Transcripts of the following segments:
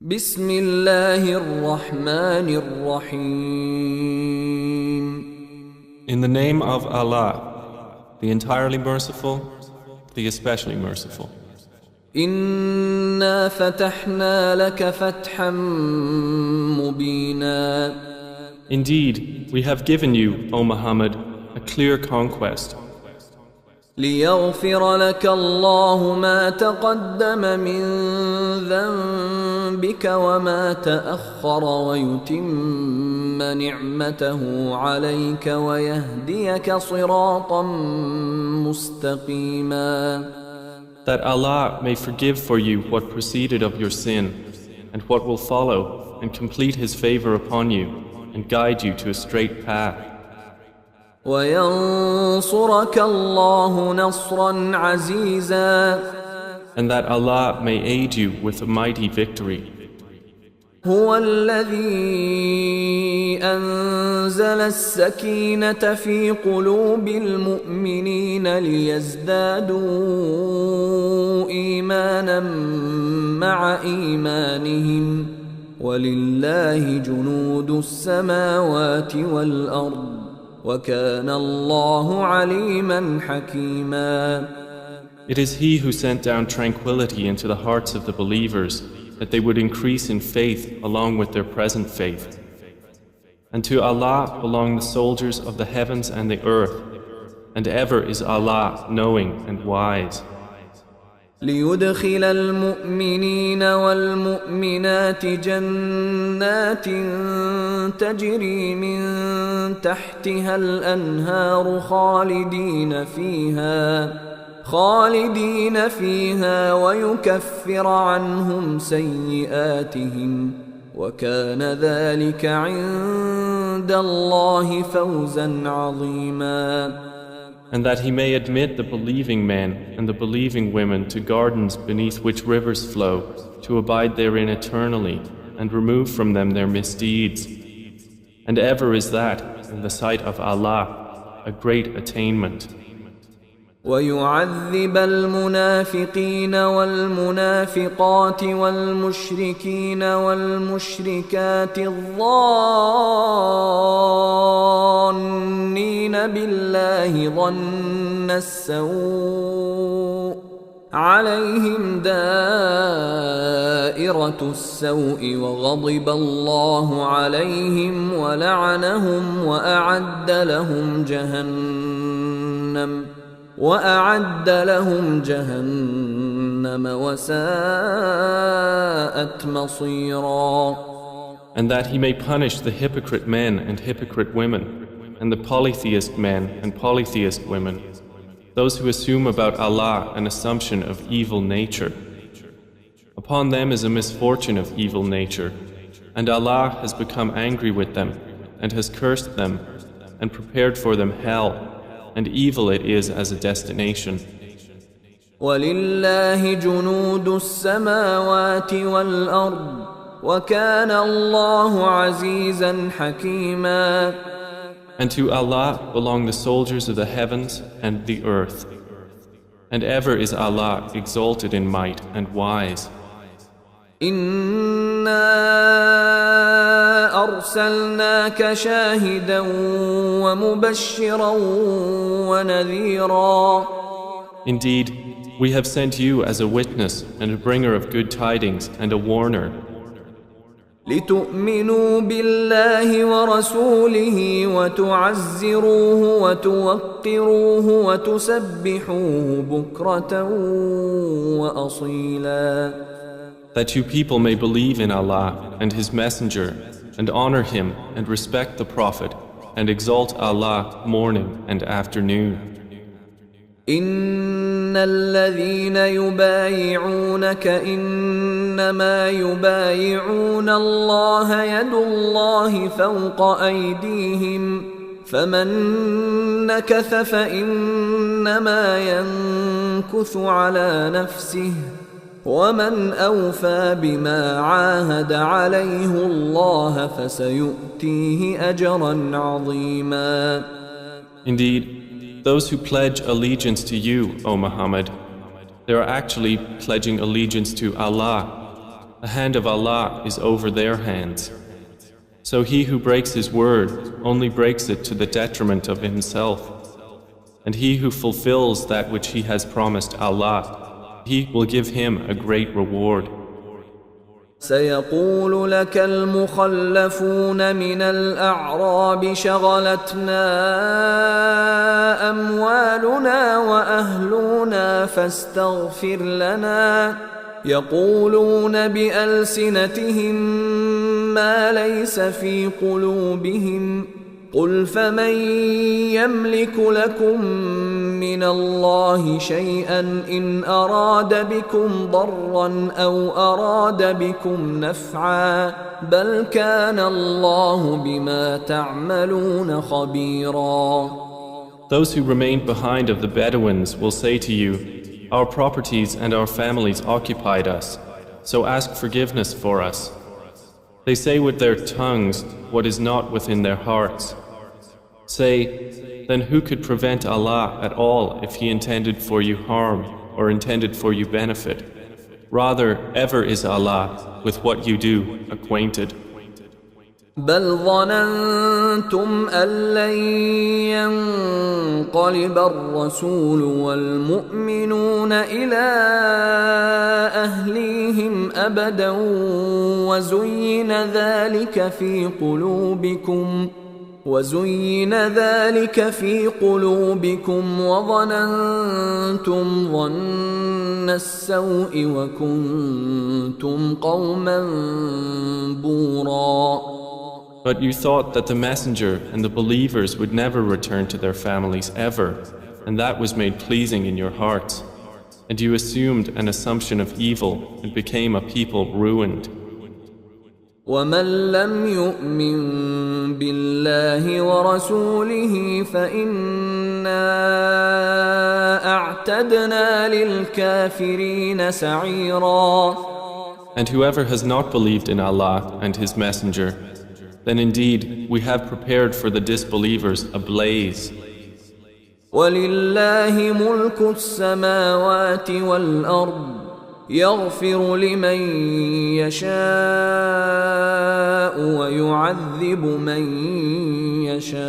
بسم الله الرحمن الرحيم. In the name of Allah, the entirely merciful, the especially merciful. إنا فتحنا لك فتحا مبينا. Indeed, we have given you, O Muhammad, a clear conquest, ليغفر لك الله ما تقدم من ذنبك وما تأخر ويتم نعمته عليك ويهديك صراطا مستقيما. that Allah may forgive for you what preceded of your sin and what will follow, and complete His favor upon you and guide you to a straight path. وينصرك الله نصرا عزيزا. And that Allah may aid you with a mighty victory. هو الذي أنزل السكينة في قلوب المؤمنين ليزدادوا إيمانا مع إيمانهم ولله جنود السماوات والأرض وكان الله عليما حكيما. It is He who sent down tranquility into the hearts of the believers, that they would increase in faith along with their present faith. And to Allah belong the soldiers of the heavens and the earth, and ever is Allah knowing and wise. ليدخل المؤمنين والمؤمنات جنات تجري من تحتها الأنهار خالدين فيها ويكفر عنهم سيئاتهم وكان ذلك عند الله فوزا عظيما. And that He may admit the believing men and the believing women to gardens beneath which rivers flow, to abide therein eternally, and remove from them their misdeeds. And ever is that, in the sight of Allah, a great attainment. ويعذب المنافقين والمنافقات والمشركين والمشركات الظانين بالله ظن السوء عليهم دائرة السوء وغضب الله عليهم ولعنهم وأعد لهم جهنم وساءت مصيرا. And that He may punish the hypocrite men and hypocrite women, and the polytheist men and polytheist women, those who assume about Allah an assumption of evil nature. Upon them is a misfortune of evil nature, and Allah has become angry with them, and has cursed them, and prepared for them hell, and evil it is as a destination. وَلِلَّهِ جُنُودُ السَّمَاوَاتِ وَالْأَرْضِ وَكَانَ اللَّهُ عَزِيزًا حَكِيمًا. And to Allah belong the soldiers of the heavens and the earth. And ever is Allah exalted in might and wise. إِنَّا أَرْسَلْنَاكَ شَاهِدًا وَمُبَشِّرًا وَنَذِيرًا. Indeed, we have sent you as a witness and a bringer of good tidings and a warner. لِتُؤْمِنُوا بِاللَّهِ وَرَسُولِهِ وَتُعَزِّرُوهُ وَتُوَقِّرُوهُ وَتُسَبِّحُوهُ بُكْرَةً وَأَصِيلًا. That you people may believe in Allah and His Messenger, and honor Him and respect the Prophet, and exalt Allah morning and afternoon. إن الذين يبايعونك إنما يبايعون الله يد الله فوق أيديهم فمن نكث فإنما ينكث على نفسه ومن أوفى بما عاهد عليه الله فسيؤتيه أجرا عظيما. Indeed, those who pledge allegiance to you, O Muhammad, they are actually pledging allegiance to Allah, The hand of Allah is over their hands. So he who breaks his word only breaks it to the detriment of himself. And he who fulfills that which he has promised Allah, he will give him a great reward. سيقول لك المخلفون من الأعراب شغلتنا أموالنا وأهلنا فاستغفر لنا يقولون بألسنتهم ما ليس في قلوبهم قل فمن يملك لكم من الله شيئا إن أراد بكم ضرا أو أراد بكم نفعا بل كان الله بما تعملون خبيرا. Those who remained behind of the Bedouins will say to you, our properties and our families occupied us, so ask forgiveness for us. They say with their tongues what is not within their hearts. Say, then who could prevent Allah at all if He intended for you harm or intended for you benefit? Rather, ever is Allah with what you do acquainted. بل ظننتم أن لن ينقلب الرسول والمؤمنون إلى أهليهم أبدا وزين ذلك في قلوبكم وظننتم ظن السوء وكنتم قوما بورا. But you thought that the messenger and the believers would never return to their families ever, and that was made pleasing in your hearts. And you assumed an assumption of evil and became a people ruined. ومن لم يؤمن بالله ورسوله فإنا أعتدنا للكافرين سعيرا. And whoever has not believed in Allah and His Messenger, then indeed we have prepared for the disbelievers a blaze. وَلِلَّهِ مُلْكُ السَّمَاوَاتِ وَالْأَرْضِ يَغْفِرُ لِمَن يَشَاءُ وَيُعَذِّبُ مَن يَشَاءُ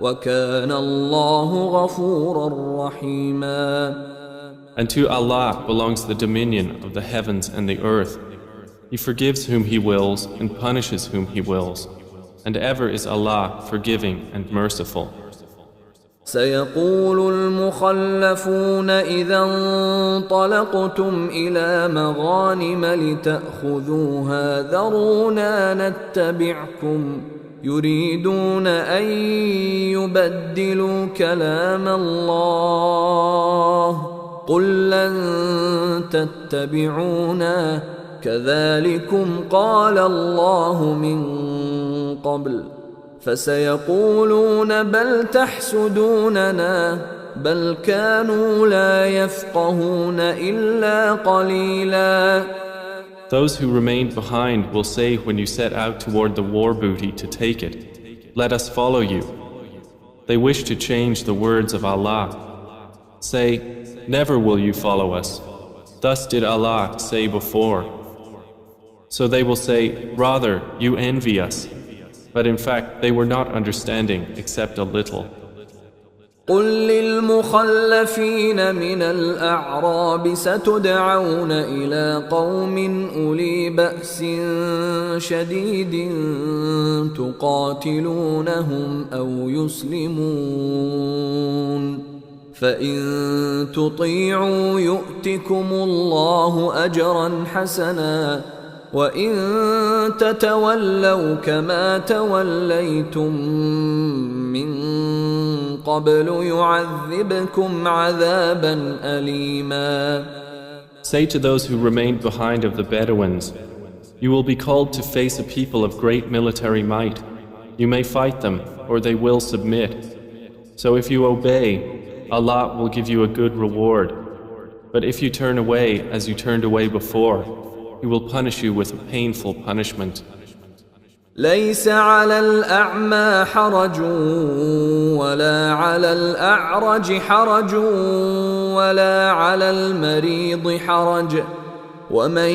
وَكَانَ اللَّهُ غَفُورًا رَحِيمًا. And to Allah belongs the dominion of the heavens and the earth. He forgives whom He wills and punishes whom He wills. And ever is Allah forgiving and merciful. سيقول المخلفون إذا انطلقتم إلى مغانم لتأخذوها ذرونا نتبعكم يريدون أن يبدلوا كلام الله قل لن تتبعونا كذلكم قال الله من قبل فسيقولون بل تحسدوننا بل كانوا لا يفقهون إلا قليلا. Those who remained behind will say when you set out toward the war booty to take it, let us follow you. They wish to change the words of Allah. Say, never will you follow us. Thus did Allah say before. So they will say, rather, you envy us. But in fact, they were not understanding except a little. قل للمخلفين من الأعراب ستدعون إلى قوم أولي بأس شديد تقاتلونهم أو يسلمون فإن تطيعوا يؤتكم الله أجرا حسنا وإن تتولوا كما توليتم من قبل يعذبكم عذابا أليما. Say to those who remained behind of the Bedouins, you will be called to face a people of great military might. You may fight them, or they will submit. So if you obey, Allah will give you a good reward. But if you turn away as you turned away before, He will punish you with a painful punishment. ليس على الأعمى حرج ولا على الأعرج حرج ولا على المريض حرج ومن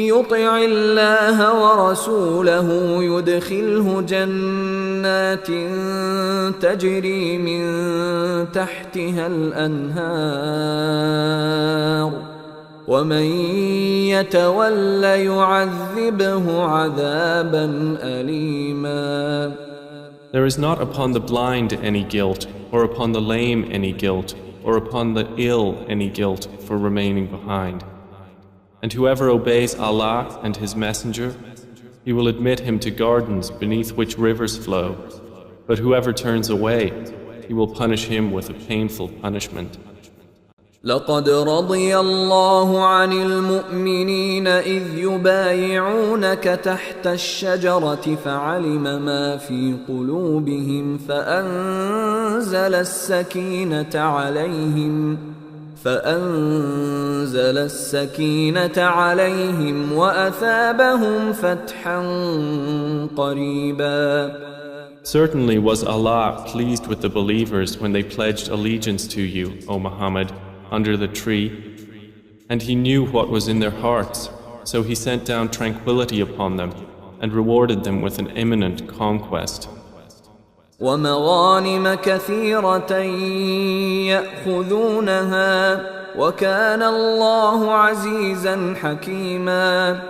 يطع الله ورسوله يدخله جنات تجري من تحتها الأنهار ومن يتول يعذبه عذابا أليما. There is not upon the blind any guilt, or upon the lame any guilt, or upon the ill any guilt for remaining behind. And whoever obeys Allah and His Messenger, He will admit him to gardens beneath which rivers flow. But whoever turns away, He will punish him with a painful punishment. لقد رضي الله عن المؤمنين إذ يبايعونك تحت الشجرة فعلم ما في قلوبهم فأنزل السكينة عليهم وأثابهم فتحا قريبا. Certainly was Allah pleased with the believers when they pledged allegiance to you, O Muhammad, under the tree, and He knew what was in their hearts, so He sent down tranquility upon them and rewarded them with an imminent conquest. وَمَغَانِمَ كَثِيرَةً يَأْخُذُونَهَا وَكَانَ اللَّهُ عَزِيزًا حَكِيمًا.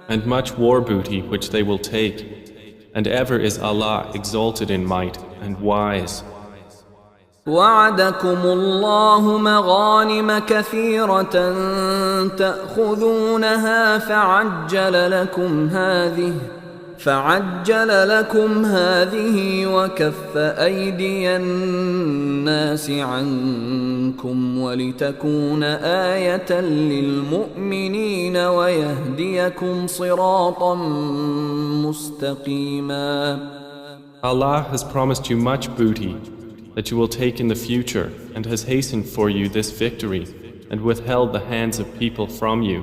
And much war booty which they will take, and ever is Allah exalted in might and wise. وعدكم الله مغانم كثيرة تأخذونها فعجل لكم هذه وكف أيدي الناس عنكم ولتكون آية للمؤمنين ويهديكم صراطا مستقيما. Allah has promised you much booty that you will take in the future, and has hastened for you this victory, and withheld the hands of people from you,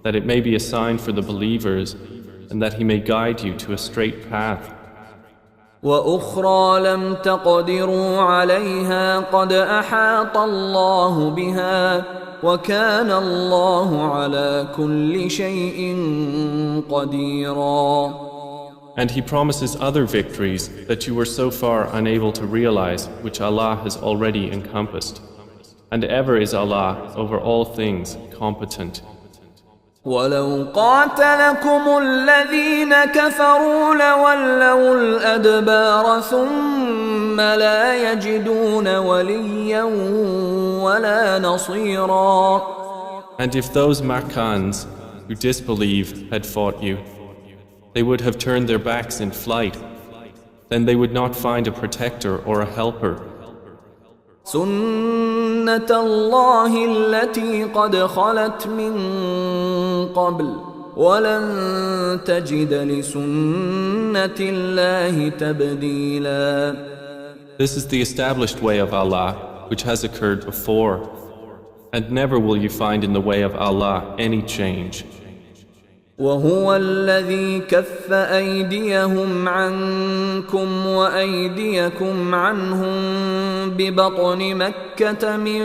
that it may be a sign for the believers, and that He may guide you to a straight path. وأخرى لم تقدروا عليها قد أحاط الله بها وكان الله على كل شيء قديرا. And He promises other victories that you were so far unable to realize, which Allah has already encompassed. And ever is Allah over all things competent. ولو قاتلكم الذين كفروا لولوا الأدبار ثم لا يجدون وليا ولا نصيرا. And if those Makkans who disbelieve had fought you, they would have turned their backs in flight. Then they would not find a protector or a helper. سنة الله التي قد خلت من قبل ولن تجد لسنة الله تبديلا. This is the established way of Allah, which has occurred before, and never will you find in the way of Allah any change. وهو الذي كف أيديهم عنكم وأيديكم عنهم ببطن مكة من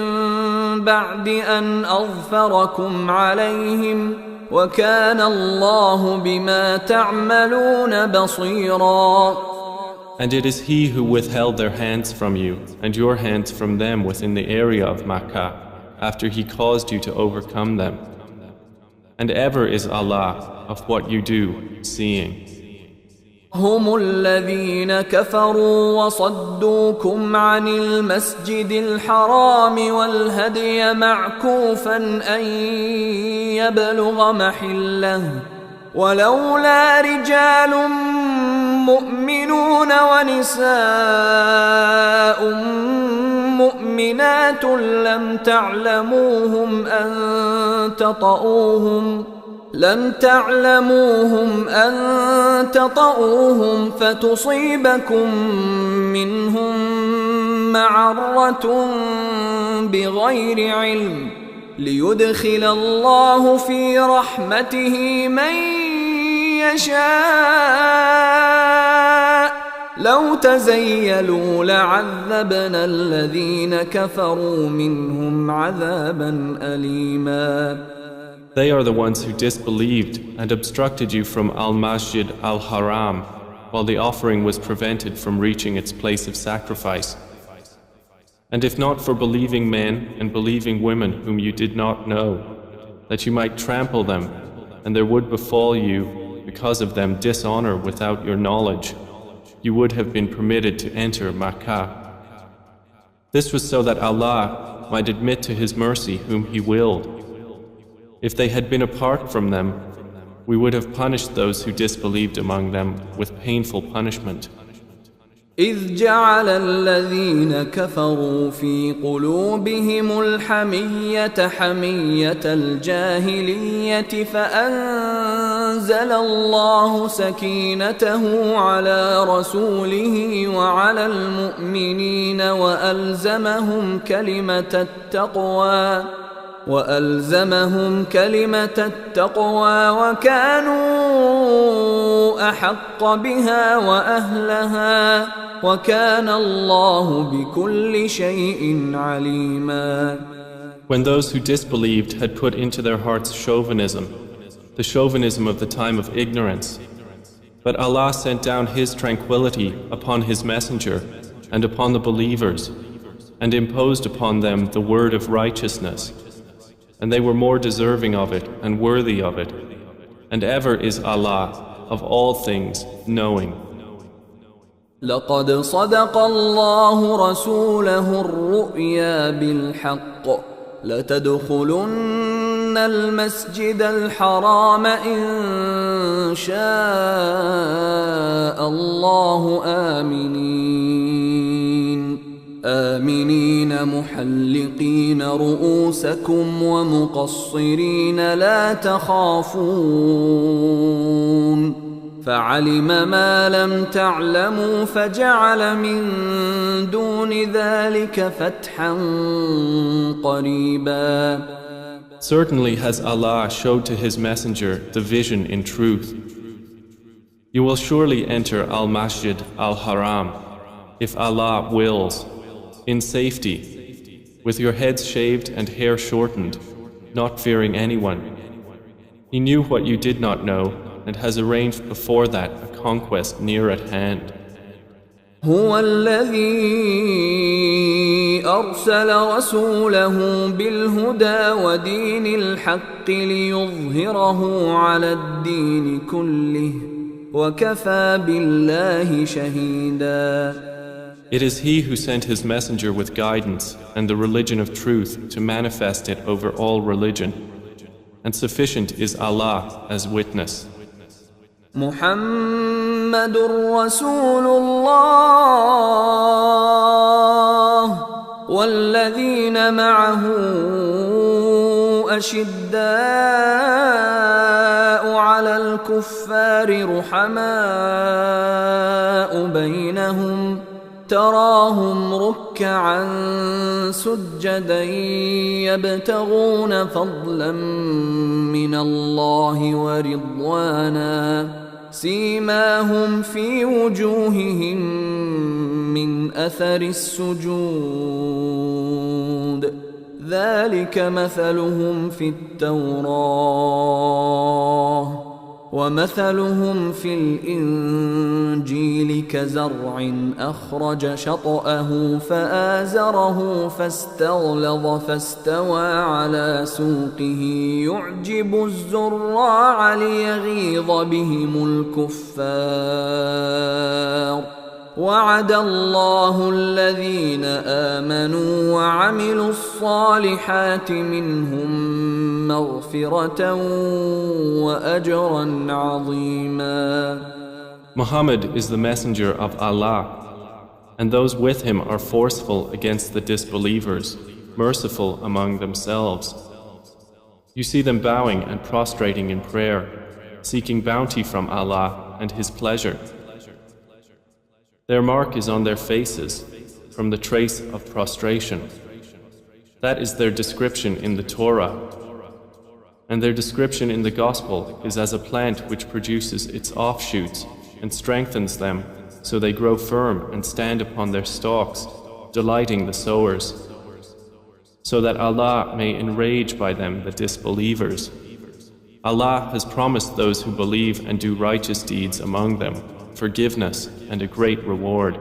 بعد أن أظفركم عليهم وكان الله بما تعملون بصيرا. And it is He who withheld their hands from you and your hands from them within the area of Makkah after He caused you to overcome them. And ever is Allah of what you do seeing. هم الذين كفروا وصدوكم عن المسجد الحرام والهدي معكوفا أن يبلغ محله ولولا رجال مؤمنون ونساء مؤمنات لم تعلموهم أن تطؤوهم فتصيبكم منهم معرة بغير علم ليدخل الله في رحمته من يشاء لو تزيلوا لعذبنا الذين كفروا منهم عذابا أليما. They are the ones who disbelieved and obstructed you from Al-Masjid Al-Haram while the offering was prevented from reaching its place of sacrifice. And if not for believing men and believing women whom you did not know, that you might trample them, and there would befall you because of them dishonor without your knowledge, you would have been permitted to enter Makkah. This was so that Allah might admit to His mercy whom He willed. If they had been apart from them, we would have punished those who disbelieved among them with painful punishment. إذ جعل الذين كفروا في قلوبهم الحمية حمية الجاهلية فأنزل الله سكينته على رسوله وعلى المؤمنين وألزمهم كلمة التقوى وكانوا أحق بها وأهلها وكان الله بكل شيء عليما. When those who disbelieved had put into their hearts chauvinism, the chauvinism of the time of ignorance, but Allah sent down His tranquility upon His messenger and upon the believers and imposed upon them the word of righteousness. And they were more deserving of it and worthy of it. And ever is Allah of all things knowing. لقد صدق الله رسوله الرؤيا بالحق لتدخلن المسجد الحرام إن شاء الله آمنين محلقين رؤوسكم ومقصرين لا تخافون فعلم ما لم تعلموا فجعل من دون ذلك فتحا قريبا. Certainly has Allah showed to His messenger the vision in truth. You will surely enter Al-Masjid Al-Haram, if Allah wills, in safety, with your heads shaved and hair shortened, not fearing anyone. He knew what you did not know and has arranged before that a conquest near at hand. هو الذي أرسل رسوله بالهدى ودين الحق ليظهره على الدين كله وكفى بالله شهيدا. It is He who sent His messenger with guidance and the religion of truth to manifest it over all religion, and sufficient is Allah as witness. محمد رسول الله والذين معه أشداء على الكفار رحماء بينهم تراهم ركعا سجدا يبتغون فضلا من الله ورضوانا سيماهم في وجوههم من أثر السجود ذلك مثلهم في التوراة ومثلهم في الإنجيل كزرع أخرج شطأه فآزره فاستغلظ فاستوى على سوقه يعجب الزراع ليغيظ بهم الكفار وعد الله الذين آمنوا وعملوا الصالحات منهم مغفرة وأجرا عظيما. Muhammad is the messenger of Allah, and those with him are forceful against the disbelievers, merciful among themselves. You see them bowing and prostrating in prayer, seeking bounty from Allah and His pleasure. Their mark is on their faces, from the trace of prostration. That is their description in the Torah. And their description in the Gospel is as a plant which produces its offshoots and strengthens them so they grow firm and stand upon their stalks, delighting the sowers, so that Allah may enrage by them the disbelievers Allah has promised those who believe and do righteous deeds among them forgiveness and a great reward.